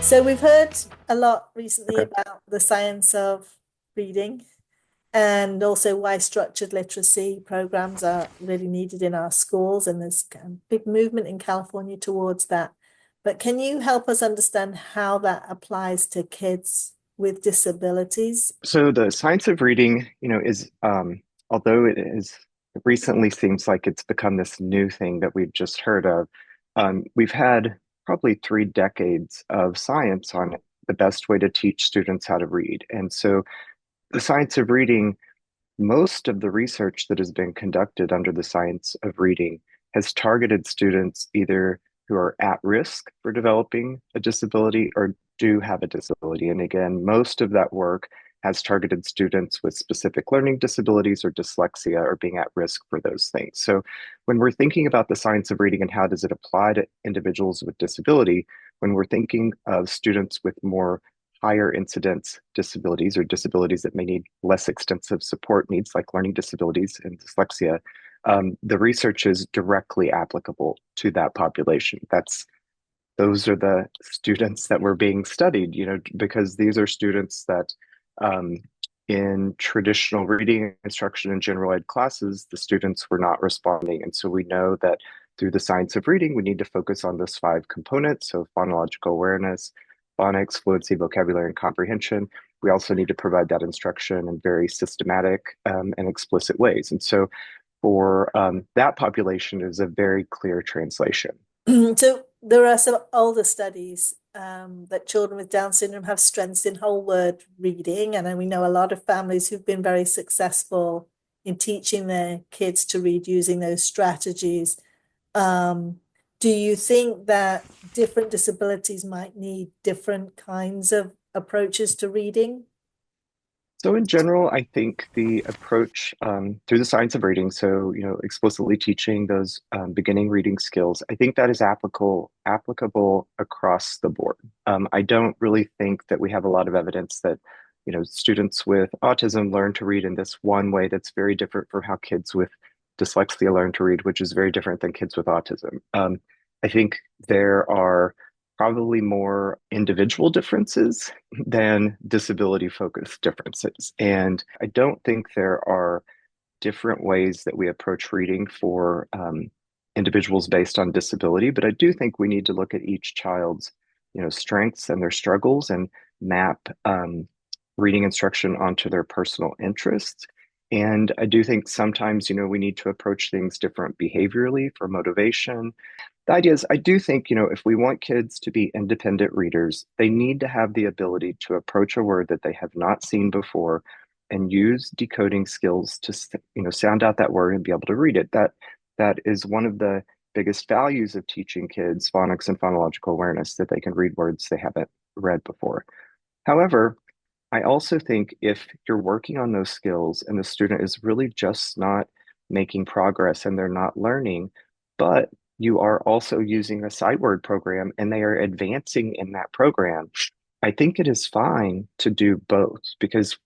So we've heard a lot recently Okay. about the science of reading and also why structured literacy programs are really needed in our schools, and there's a big movement in California towards that. But can you help us understand how that applies to kids with disabilities? So the science of reading, is although it recently seems like it's become this new thing that we've just heard of. We've had probably 3 decades of science on the best way to teach students how to read. And so the science of reading, most of the research that has been conducted under the science of reading has targeted students either who are at risk for developing a disability or do have a disability. And again, most of that work has targeted students with specific learning disabilities or dyslexia or being at risk for those things. So when we're thinking about the science of reading and how does it apply to individuals with disability, when we're thinking of students with more higher incidence disabilities or disabilities that may need less extensive support needs, like learning disabilities and dyslexia, the research is directly applicable to that population. Those are the students that were being studied, because these are students that um, in traditional reading instruction and general ed classes, the students were not responding. And so we know that through the science of reading, we need to focus on those 5 components. So phonological awareness, phonics, fluency, vocabulary, and comprehension. We also need to provide that instruction in very systematic and explicit ways. And so for that population is a very clear translation. So there are some older studies that children with Down syndrome have strengths in whole word reading, and then we know a lot of families who've been very successful in teaching their kids to read using those strategies. Um, do you think that different disabilities might need different kinds of approaches to reading? So in general, I think the approach through the science of reading, so explicitly teaching those beginning reading skills, I think that is applicable across the board. I don't really think that we have a lot of evidence that students with autism learn to read in this one way that's very different from how kids with dyslexia learn to read, which is very different than kids with autism. I think there are probably more individual differences than disability focused differences. And I don't think there are different ways that we approach reading for individuals based on disability, but I do think we need to look at each child's strengths and their struggles and map reading instruction onto their personal interests. And I do think sometimes, we need to approach things different behaviorally for motivation. The idea is, I do think, if we want kids to be independent readers, they need to have the ability to approach a word that they have not seen before and use decoding skills to, sound out that word and be able to read it. That is one of the biggest values of teaching kids phonics and phonological awareness, that they can read words they haven't read before. However, I also think if you're working on those skills and the student is really just not making progress and they're not learning, but you are also using a sight word program and they are advancing in that program, I think it is fine to do both, because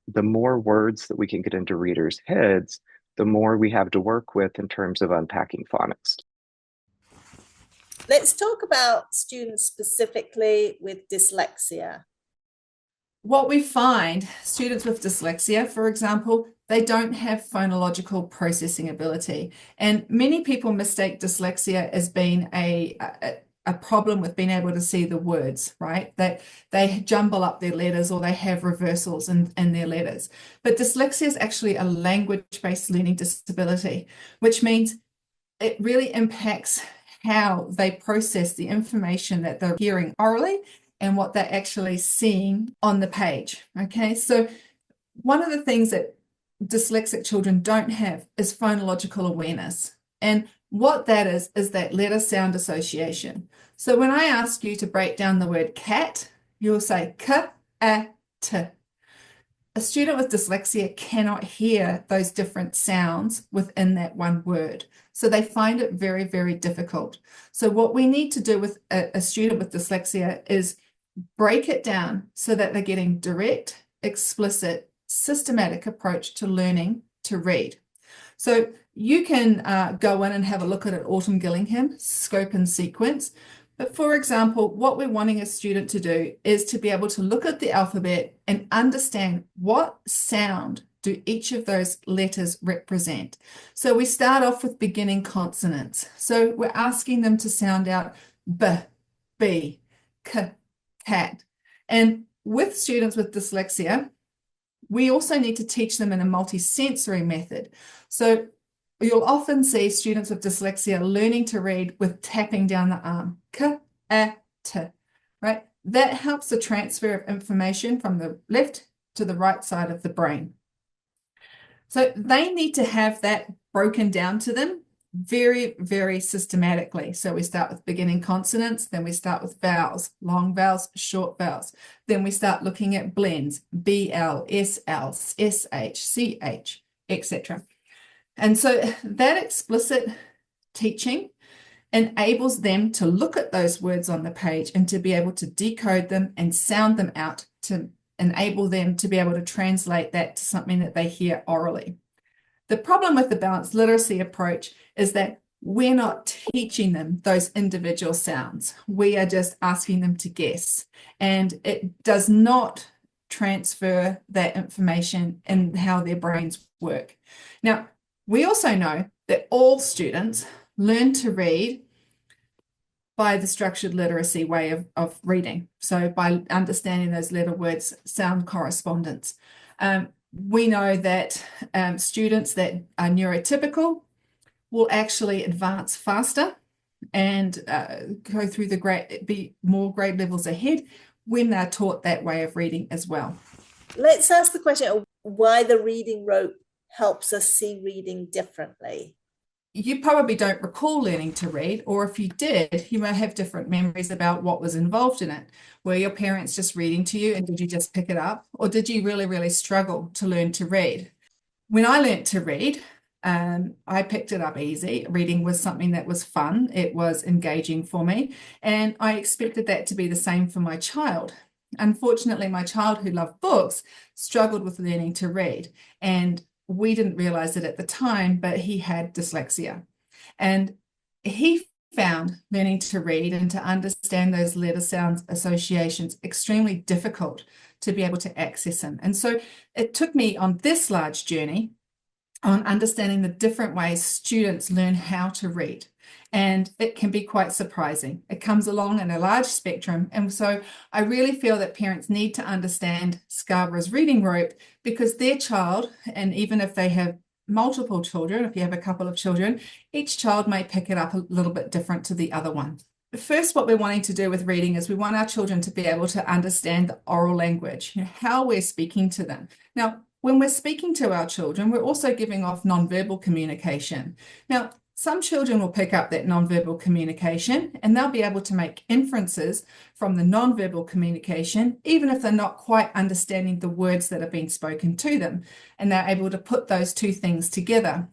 the more words that we can get into readers' heads, the more we have to work with in terms of unpacking phonics. Let's talk about students specifically with dyslexia. What we find, students with dyslexia, for example, they don't have phonological processing ability. And many people mistake dyslexia as being a problem with being able to see the words, right? That they jumble up their letters or they have reversals in their letters. But dyslexia is actually a language-based learning disability, which means it really impacts how they process the information that they're hearing orally and what they're actually seeing on the page. Okay, so one of the things that dyslexic children don't have is phonological awareness. And what that is that letter sound association. So when I ask you to break down the word cat, you'll say k, a, t. A student with dyslexia cannot hear those different sounds within that one word. So they find it very, very difficult. So what we need to do with a student with dyslexia is break it down so that they're getting direct, explicit, systematic approach to learning to read. So you can go in and have a look at an Autumn Gillingham scope and sequence, But for example, what we're wanting a student to do is to be able to look at the alphabet and understand what sound do each of those letters represent. So we start off with beginning consonants. So we're asking them to sound out B, B, K, cat. And with students with dyslexia, we also need to teach them in a multisensory method. So you'll often see students with dyslexia learning to read with tapping down the arm. K, A, T, right? That helps the transfer of information from the left to the right side of the brain. So they need to have that broken down to them very, very systematically. So we start with beginning consonants, then we start with vowels, long vowels, short vowels. Then we start looking at blends, BL, SL, SH, CH, etc. And so that explicit teaching enables them to look at those words on the page and to be able to decode them and sound them out to enable them to be able to translate that to something that they hear orally. The problem with the balanced literacy approach is that we're not teaching them those individual sounds. We are just asking them to guess, and it does not transfer that information in how their brains work. Now, we also know that all students learn to read by the structured literacy way of reading. So by understanding those letter words, sound correspondence. We know that students that are neurotypical will actually advance faster and go through be more grade levels ahead when they're taught that way of reading as well. Let's ask the question of why the reading rope helps us see reading differently. You probably don't recall learning to read, or if you did, you may have different memories about what was involved in it. Were your parents just reading to you and did you just pick it up? Or did you really, really struggle to learn to read? When I learned to read, I picked it up easy. Reading was something that was fun. It was engaging for me. And I expected that to be the same for my child. Unfortunately, my child who loved books struggled with learning to read. And we didn't realize it at the time, but he had dyslexia. And he found learning to read and to understand those letter sounds associations extremely difficult to be able to access them. And so it took me on this large journey on understanding the different ways students learn how to read. And it can be quite surprising. It comes along in a large spectrum. And so I really feel that parents need to understand Scarborough's reading rope, because their child, and even if they have multiple children, if you have a couple of children, each child may pick it up a little bit different to the other one. First, what we're wanting to do with reading is we want our children to be able to understand the oral language, how we're speaking to them. Now, when we're speaking to our children, we're also giving off nonverbal communication. Now, some children will pick up that nonverbal communication and they'll be able to make inferences from the nonverbal communication, even if they're not quite understanding the words that are being spoken to them, and they're able to put those two things together.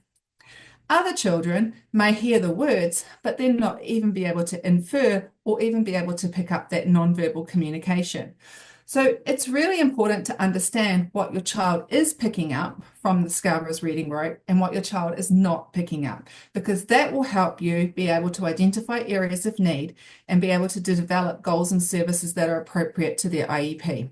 Other children may hear the words, but then not even be able to infer or even be able to pick up that nonverbal communication. So it's really important to understand what your child is picking up from the Scarborough's reading rope and what your child is not picking up, because that will help you be able to identify areas of need and be able to develop goals and services that are appropriate to their IEP.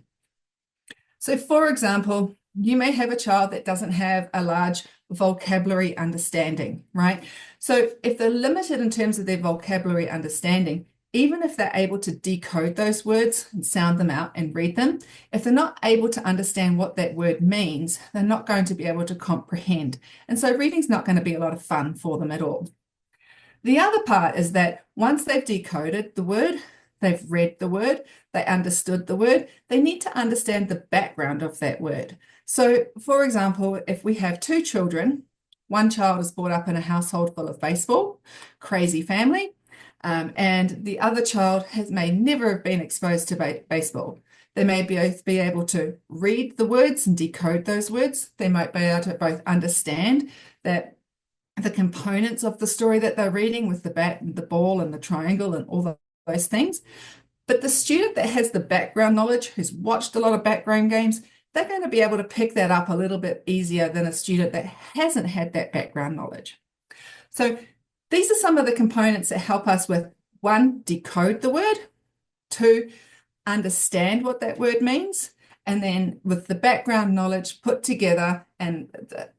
So for example, you may have a child that doesn't have a large vocabulary understanding, right? So if they're limited in terms of their vocabulary understanding, even if they're able to decode those words and sound them out and read them, if they're not able to understand what that word means, they're not going to be able to comprehend. And so reading's not going to be a lot of fun for them at all. The other part is that once they've decoded the word, they've read the word, they understood the word, they need to understand the background of that word. So, for example, if we have two children, one child is brought up in a household full of baseball, crazy family, and the other child may never have been exposed to baseball. They may both be able to read the words and decode those words. They might be able to both understand that the components of the story that they're reading with the bat and the ball and the triangle and all those things. But the student that has the background knowledge, who's watched a lot of background games, they're going to be able to pick that up a little bit easier than a student that hasn't had that background knowledge. So these are some of the components that help us with one, decode the word, two, understand what that word means, and then with the background knowledge put together and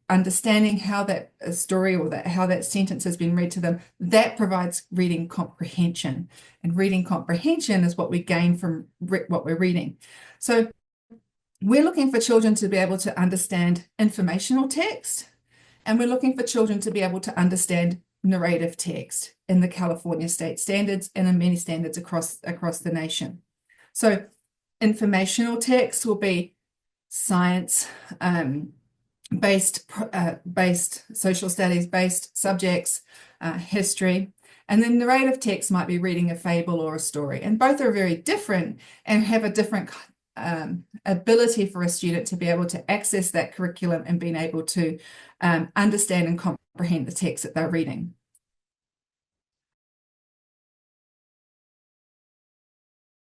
understanding how that story or how that sentence has been read to them, that provides reading comprehension. And reading comprehension is what we gain from what we're reading. So we're looking for children to be able to understand informational text, and we're looking for children to be able to understand narrative text in the California state standards and in many standards across the nation. So informational text will be science based social studies based subjects, history, and then narrative text might be reading a fable or a story, and both are very different and have a different ability for a student to be able to access that curriculum and being able to understand and comprehend the text that they're reading.